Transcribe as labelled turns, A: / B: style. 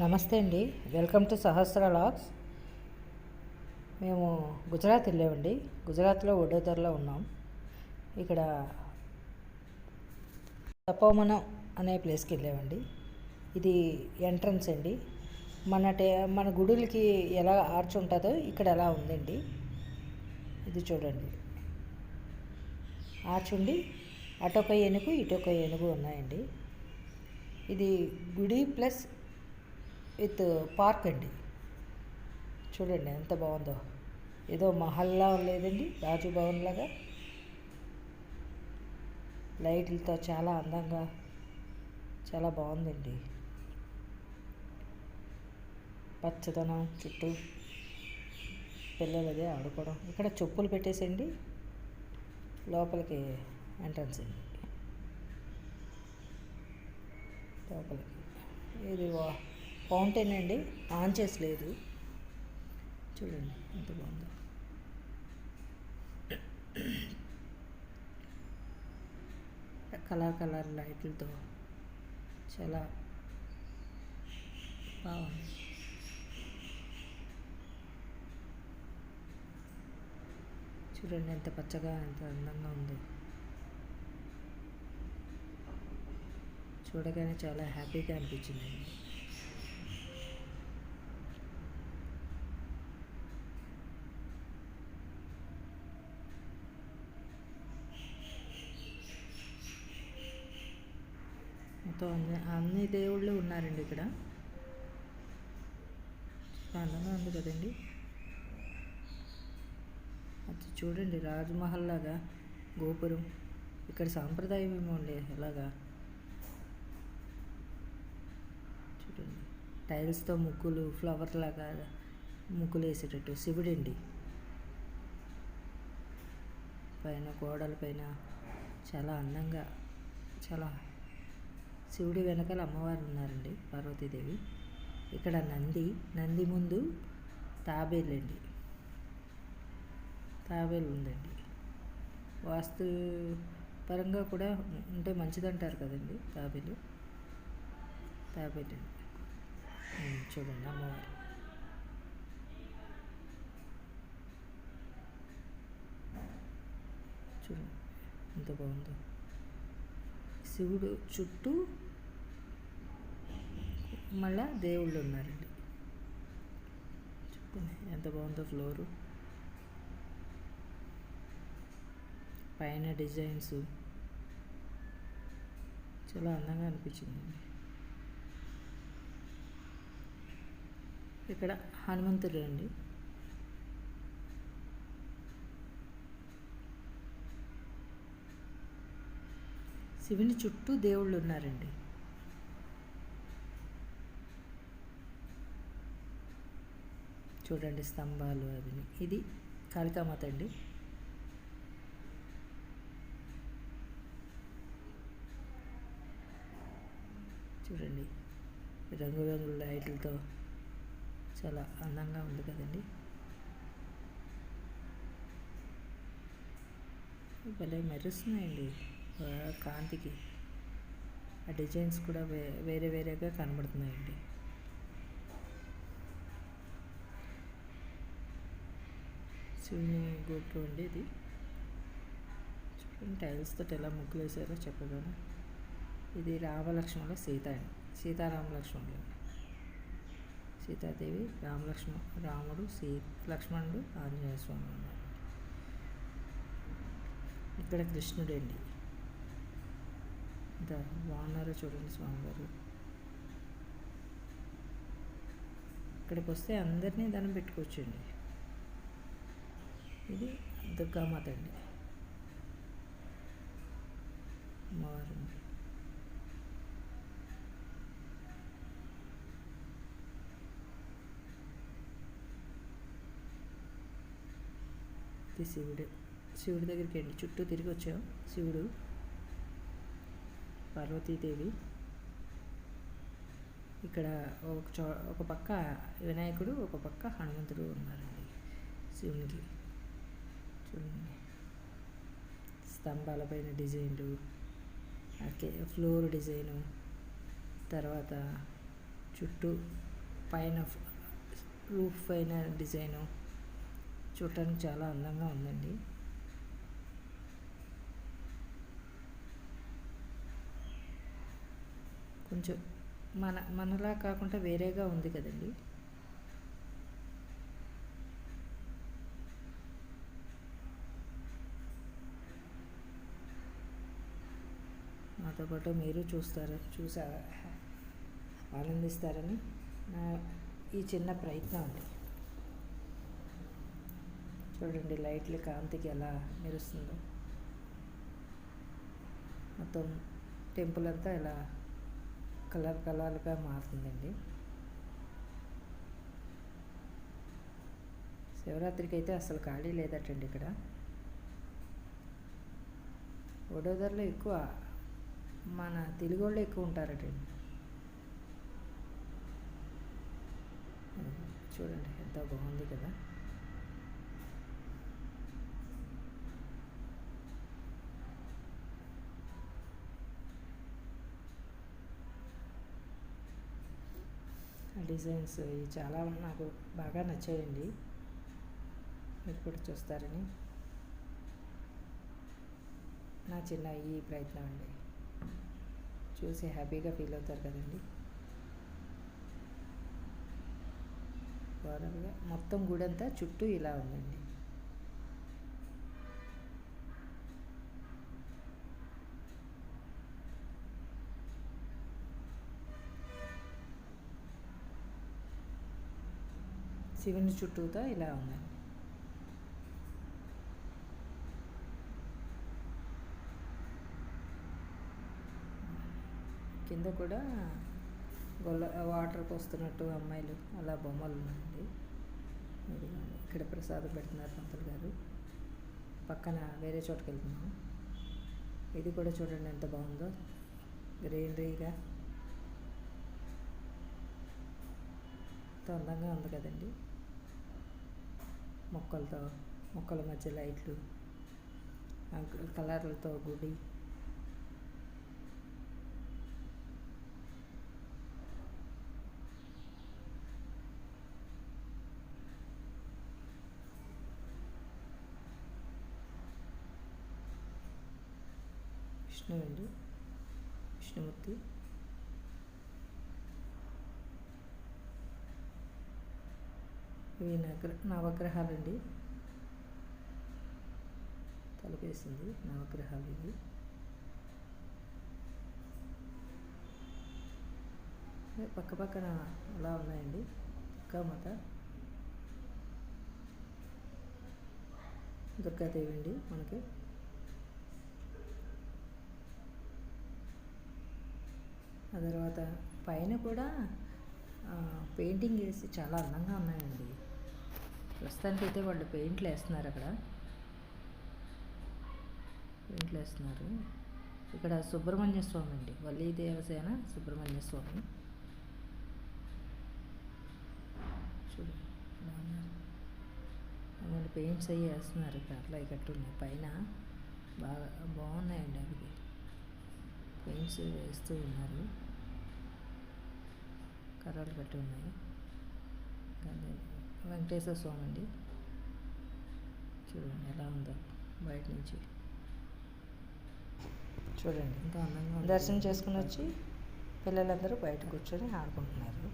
A: నమస్తే అండి. Welcome to Sahasra logs. మేము గుజరాత్ వెళ్ళామండి. గుజరాత్లో వడోదరలో ఉన్నాం. ఇక్కడ తపోవనం అనే ప్లేస్కి వెళ్ళామండి. ఇది ఎంట్రన్స్ అండి. మన గుడులకి ఎలా ఆర్చ్ ఉంటుందో ఇక్కడ ఎలా ఉందండి. ఇది చూడండి, ఆర్చ్ ఉండి అటొక ఏనుగు ఇటొక ఏనుగు ఉన్నాయండి. ఇది గుడి ప్లస్ విత్ పార్క్ అండి. చూడండి ఎంత బాగుందో. ఏదో మహల్లా లేదండి, రాజు భవన్ లాగా లైట్లతో చాలా అందంగా చాలా బాగుందండి. పచ్చదనం చుట్టూ, పిల్లలదే ఆడుకోవడం. ఇక్కడ చెప్పులు పెట్టేసండి లోపలికి ఎంట్రన్స్ అండి. లోపలికి ఇది ఫౌంటైన్ అండి, ఆన్ చేసి లేదు. చూడండి ఎంత బాగుందో. కలర్ లైట్లతో చాలా బాగుంది. చూడండి ఎంత పచ్చగా ఎంత అందంగా ఉందో. చూడగానే చాలా హ్యాపీగా అనిపించిందండి. మొత్తం అన్ని దేవుళ్ళు ఉన్నారండి ఇక్కడ. అందంగా ఉంది కదండి. అది చూడండి, రాజ్మహల్ లాగా గోపురం. ఇక్కడ సాంప్రదాయం ఏమో ఉండే ఎలాగా. చూడండి టైల్స్తో ముగ్గులు, ఫ్లవర్ లాగా ముగ్గులు వేసేటట్టు. శివుడండి పైన గోడల పైన చాలా అందంగా. చాలా శివుడి వెనకాల అమ్మవారు ఉన్నారండి, పార్వతీదేవి. ఇక్కడ నంది ముందు తాబేలండి, తాబేలు ఉందండి. వాస్తు పరంగా కూడా ఉంటే మంచిదంటారు కదండి తాబేలు. చూడండి అమ్మవారు. చూడండి ఎంత బాగుందో. శివుడు చుట్టూ మళ్ళా దేవుళ్ళు ఉన్నారండి. చూడండి ఎంత బాగుందో. ఫ్లోరు పైన డిజైన్స్ చాలా అందంగా అనిపించిందండి. ఇక్కడ హనుమంతుడు అండి. శివుని చుట్టూ దేవుళ్ళు ఉన్నారండి. చూడండి స్తంభాలు అవి. ఇది కాళికామాత అండి. చూడండి రంగురంగుల లైట్లతో చాలా అందంగా ఉంది కదండి. భలే మెరుస్తున్నాయండి కాంతికి. ఆ డిజైన్స్ కూడా వేరే వేరేగా కనబడుతున్నాయండి. శివుని గోపురం అండి ఇది. చూడండి టైల్స్తో ఎలా ముగ్గులు వేసారో చెప్పగానే. ఇది రామలక్ష్మణుల సీతారామ లక్ష్మణులు. సీతాదేవి, రాముడు, లక్ష్మణుడు, ఆంజనేయ స్వామి ఉన్నారు. ఇక్కడ కృష్ణుడు అండి. ఇంత బాగున్నారో చూడండి స్వామివారు. ఇక్కడికి వస్తే అందరినీ దండం పెట్టుకోవచ్చండి. ఇది దుర్గామాత అండి, అమ్మవారు. ఇది శివుడి దగ్గరికి అండి. చుట్టూ తిరిగి వచ్చాం. శివుడు, పార్వతీదేవి. ఇక్కడ ఒక పక్క వినాయకుడు, ఒక పక్క హనుమంతుడు ఉన్నారండి శివునికి. చూడండి స్తంభాలపైన డిజైన్లు, ఫ్లోర్ డిజైను, తర్వాత చుట్టూ పైన రూఫ్ పైన డిజైను చూడటానికి చాలా అందంగా ఉందండి. కొంచెం మనలా కాకుండా వేరేగా ఉంది కదండి. నాతో పాటు మీరు చూసి ఆనందిస్తారని నా ఈ చిన్న ప్రయత్నం అండి. చూడండి లైట్ల కాంతికి ఎలా మెరుస్తుందో. మొత్తం టెంపుల్ అంతా ఇలా కలర్గా మారుతుందండి. శివరాత్రికి అయితే అసలు ఖాళీ లేదటండి ఇక్కడ. వడోదరలో ఎక్కువ మన తెలుగు వాళ్ళు ఎక్కువ ఉంటారటండి. చూడండి ఎంత బాగుంది కదా. డిజైన్స్ ఇవి చాలా నాకు బాగా నచ్చాయండి. మీరు కూడా చూస్తారని నా చిన్న ఈ ప్రయత్నం అండి. చూసి హ్యాపీగా ఫీల్ అవుతారు కదండి. ఓవరాల్గా మొత్తం గుడి అంతా చుట్టూ ఇలా ఉందండి. శివుని చుట్టూతో ఇలా ఉందండి. కింద కూడా వాటర్ పోస్తున్నట్టు అమ్మాయిలు అలా బొమ్మలు ఉన్నాయండి. ఇక్కడ ప్రసాదం పెడుతున్నారు పంతులు గారు. పక్కన వేరే చోటుకి వెళ్తున్నాము. ఇది కూడా చూడండి ఎంత బాగుందో, గ్రీనరీగా ఎంతో అందంగా ఉంది కదండి. మొక్కల మధ్య లైట్లు, కలర్లతో గుడి. విష్ణు అండి, విష్ణుమూర్తి. ఇవి నవగ్రహాలండి. తలపేసింది నవగ్రహాలు ఇవి. పక్కన అలా ఉన్నాయండి. దుర్గామాత, దుర్గాదేవి అండి మనకి. ఆ తర్వాత పైన కూడా పెయింటింగ్ వేసి చాలా అందంగా ఉన్నాయండి. ప్రస్తుతానికి అయితే వాళ్ళు పెయింట్లు వేస్తున్నారు. ఇక్కడ సుబ్రహ్మణ్య స్వామి అండి, వల్లీ దేవసేన సుబ్రహ్మణ్య స్వామి. చూడండి అలాంటి పెయింట్స్ అవి వేస్తున్నారు. ఇక్కడ అట్లా కట్టున్నాయి. పైన బాగా బాగున్నాయండి. అవి పెయింట్స్ వేస్తూ ఉన్నారు. కర్రలు కట్టి ఉన్నాయి. వెంకటేశ్వర స్వామి అండి. చూడండి ఎలా ఉందో బయట నుంచి. చూడండి ఎంత అందంగా. దర్శనం చేసుకుని వచ్చి పిల్లలందరూ బయట కూర్చొని ఆడుకుంటున్నారు.